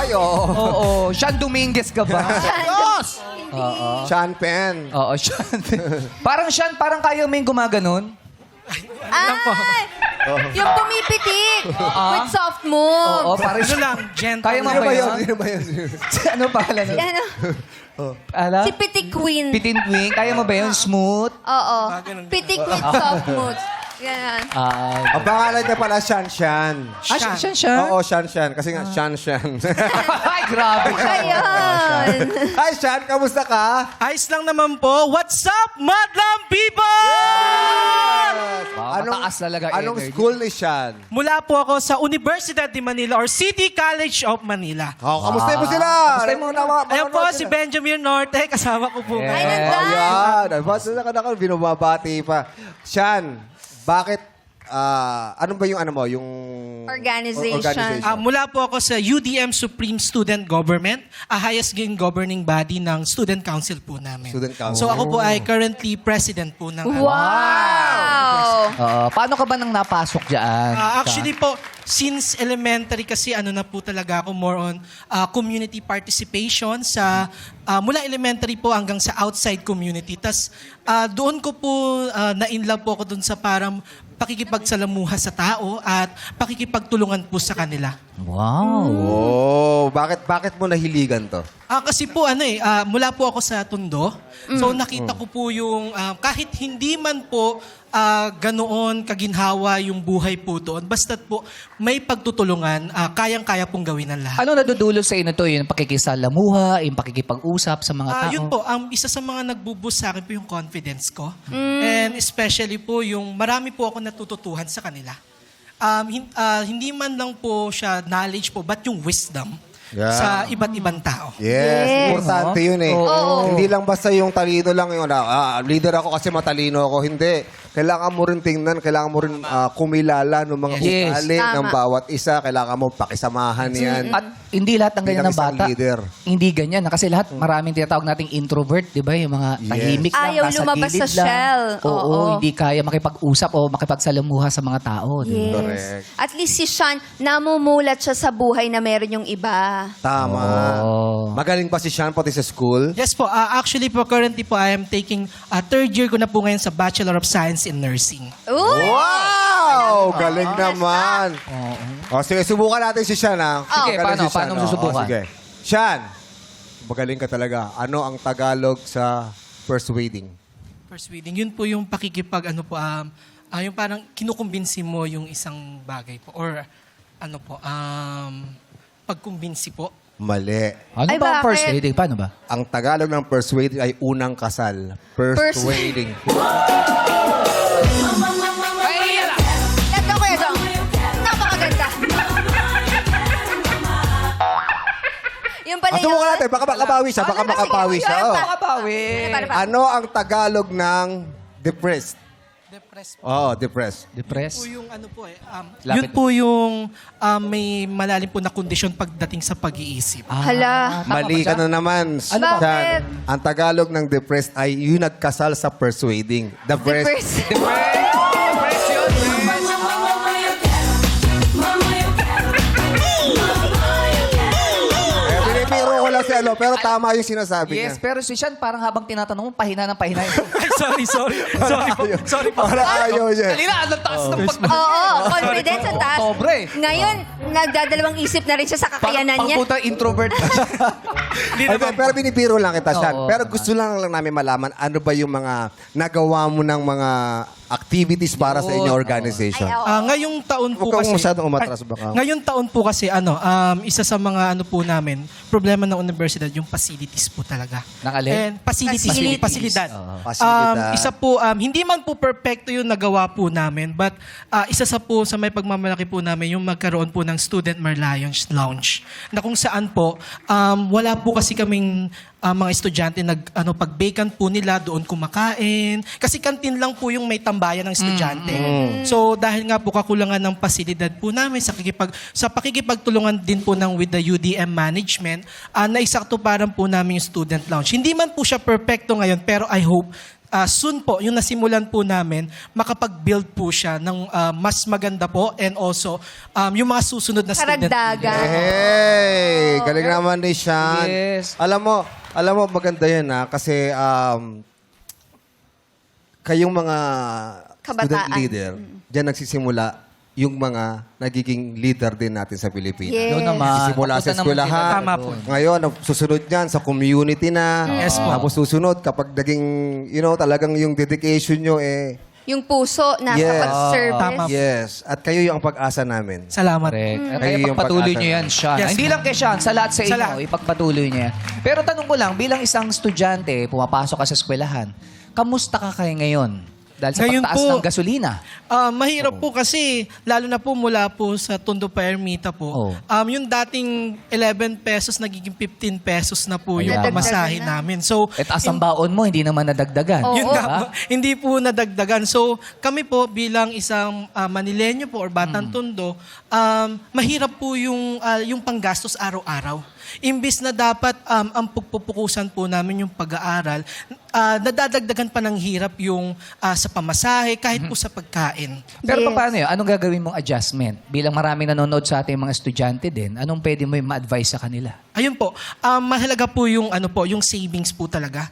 Ay, oo. Oo. Sean Dominguez ka ba? Diyos! Oo. Sean Penn. Oo, Sean. Parang Sean, parang kayo may gumaganon. Ay! Yung pumipitik with soft move. Oo, parang Ano lang, gentle. Kaya mo Sino ba ba yun? yun? Sino ba yun? Ano pangalan nun? Ano? Ala? Si Pitik Queen. Pitin Twing. Kaya mo ba yun? Smooth? Oo. ganun. Pitik with soft moves. Ganyan. Ang pangalan niya pala, Sean Shan. Ah, Sean. Oo, Sean Shan. Kasi nga, Sean Shan. Ay, grabe. Ayun. Hi, Sean. Kamusta ka? Ayos lang naman po. What's up, Madlang people? Mataas talaga Anong energy. school ni Sean? Mula po ako sa Universidad de Manila or City College of Manila. Oh, kamusta mo sila? Kamusta mo na? Ayan po si Benjamin Norte, kasama ko po. Yeah. Ay, nandyan. Ayan. Basta na binabati pa. Sean, bakit, ano ba yung ano mo? Yung Organization. Mula po ako sa UDM Supreme Student Government, a highest governing body ng Student Council po namin. Student Council. So ako po ay currently president po ng... Wow! Paano ka ba nang napasok dyan? Actually po, since elementary kasi ano na po talaga ako more on community participation sa mula elementary po hanggang sa outside community. Tas doon ko po na-inlove po ako doon sa parang pakikipagsalamuha sa tao at pakikipagtulungan po sa kanila. Wow. Oh, bakit mo nahiligan to? Kasi po mula po ako sa Tondo. So nakita ko po yung kahit hindi man po ganoon kaginhawa yung buhay po doon, basta't po may pagtutulungan, kayang-kaya pong gawin ng lahat. Ano nadudulot sa inyo to? Yung pakikisalamuha, yung pakikipag-usap sa mga tao? Yun po, isa sa mga nagbuboost sa akin po yung confidence ko. And especially po yung marami po ako natututuhan sa kanila. Hindi man lang po siya knowledge po, but yung wisdom sa iba't ibang tao. Yes, importante yun eh. Oo. Hindi lang basta yung talino lang yung leader ako kasi matalino ako. Hindi. Kailangan mo rin tingnan, kailangan mo rin kumilala ng mga Yes. ugali Tama. ng bawat isa. Kailangan mo pakisamahan yan. At hindi lahat ng ganyan Bilang ng isang bata. leader. Hindi ganyan. Kasi lahat, maraming tinatawag nating introvert, di ba? Yung mga tahimik lang, Ayaw nasa lumabas gilid sa lang. shell. Oo, Oo. hindi kaya makipag-usap o makipagsalamuha sa mga tao. Di ba? Yes. Correct. At least si Sean, namumulat siya sa buhay na meron yung iba. Tama. Oh. Magaling pa si Sean pati sa school. Yes po, actually po currently po I am taking third year ko na po ngayon sa Bachelor of Science in Nursing. Uy! Wow! Galing naman. O, sige, subukan natin si Sean, ha? Sige, Magaling paano mo susubukan? Sige. Sean, magaling ka talaga. Ano ang Tagalog sa persuading? Persuading, yun po yung yung parang kinukumbinsi mo yung isang bagay po. Or pagkumbinsi po. Mali. Ano Ay, ba ang bakit? first aid? Paano ba? Ang Tagalog ng persuading ay unang kasal. Persuading. Let's go, Kuya Dong. Napakaganda. Yung pala Subukan natin. Baka makabawi siya. Baka makabawi siya. Oh. Makabawi. Ano ang Tagalog ng depressed? Depressed Oo, depressed. Depressed. po yung Lapit. yun po yung may malalim po na kondisyon pagdating sa pag-iisip. Hala. tama Mali ba ka siya? na naman. Ano ba? Sean. Ang Tagalog ng depressed ay yung nagkasal sa persuading. The breast. Binibiro ko lang si Alo, pero tama yung sinasabi Yes, niya. pero si Sean parang habang tinatanong mo, pahina ng pahina. Ay, sorry po. Sorry po. Parang ayaw niya. Kanina, ang taas ng Oo, confidence ang taas. Sobre. Ngayon, nagdadalawang isip na rin siya sa kakayanan niya. Pang puta introvert. Pero binibiro lang kita, Sean. Oo. Pero gusto lang namin malaman ano ba yung mga nagawa mo ng mga activities para sa inyong organization. Ay, oo. Ngayong taon po Huwag kang kasi... masyadong umatras baka. Ngayong taon po kasi, isa sa mga po namin, problema ng universidad, yung facilities po talaga. Ng alin? And facilities. Facilities. Pasilidad. Pasilidad. Isa po, hindi man po perfecto yung nagawa po namin, but isa sa po sa may pagmamalaki po namin, yung magkaroon po ng Student Marlions Lounge. Na kung saan po, wala po kasi kaming mga estudyante pag vacant po nila doon kumakain. Kasi kantin lang po yung may tambayan ng estudyante. So dahil nga po kakulangan ng pasilidad po namin sa pakikipagtulungan din po with the UDM management, naisakto parang po namin yung student lounge. Hindi man po siya perfecto ngayon, pero I hope soon po, yung nasimulan po namin, makapag-build po siya ng mas maganda po and also yung mga susunod na student Karagdagan. leader. Hey, galing naman ni Sean. Yes. Alam mo maganda 'yan kasi kayong mga student Kabataan. leader, diyan nagsisimula yung mga nagiging leader din natin sa Pilipinas. Yes. Yun naman. Simula sa Papunta naman eskwelahan. sila Tama po. doon. Ngayon, susunod yan sa community na. Yes po. Tapos susunod, kapag naging, talagang yung dedication nyo Yung puso na Yes. pag-service. Tama. yes. At kayo yung ang pag-asa namin. Salamat. Correct. At Kayo kaya yung pagpatuloy pag-asa nyo yan, namin. Sean. Yes, Hindi ma'am. lang kay Sean, sa lahat sa Sa inyo, lahat. ipagpatuloy nyo yan. Pero tanong ko lang, bilang isang estudyante, pumapasok ka sa eskwelahan, kamusta ka kayo ngayon? Dahil sa Ngayon pagtaas po, ng gasolina. Mahirap po kasi, lalo na po mula po sa Tondo pa Ermita po, Oh. yung dating 11 pesos, nagiging 15 pesos na po yung Ayan. pamasahe Nadagdagan na. namin. So, At asang baon mo, hindi naman nadagdagan. Oo. yun Diba? nga po, hindi po nadagdagan. So, kami po bilang isang Manileño po or Batang Tondo, mahirap po yung panggastos araw-araw. Imbis na dapat ang pagpupukusan po namin yung pag-aaral, nadadagdagan pa ng hirap yung sa pamasahe, kahit po sa pagkain. Pero Yes. paano yun? Anong gagawin mong adjustment? Bilang maraming nanonood sa ating mga estudyante din, anong pwede mo yung ma-advise sa kanila? Ayun po, mahalaga po yung savings po talaga.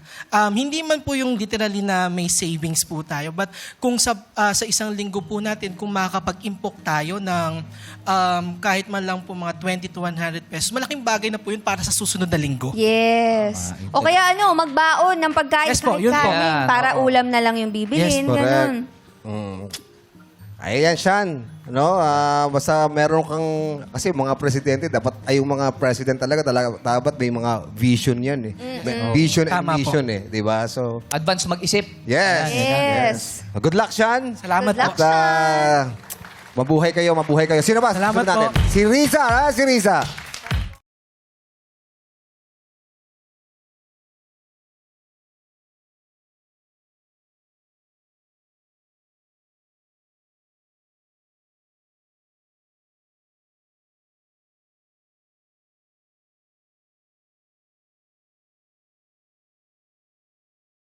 Hindi man po yung literally na may savings po tayo, but kung sa isang linggo po natin, kung makakapag-impok tayo ng kahit man lang po mga 20 to 100 pesos, malaking bagay na po yun para sa susunod na linggo. Yes. O kaya magbaon ng pagkain Yes po, kahit yun po. kanin, Yan, para oo. ulam na lang yung bibilin. ganun. Ayan, Sean. Basta meron kang, kasi mga presidente, yung mga president talaga, dapat may mga vision yan May vision and Tama po. mission di ba? So, Advance mag-isip. yes. Yes. Good luck, Sean. Salamat Good po. luck. At mabuhay kayo. Sino ba? Salamat Susunod natin. po. Si Riza, si Riza.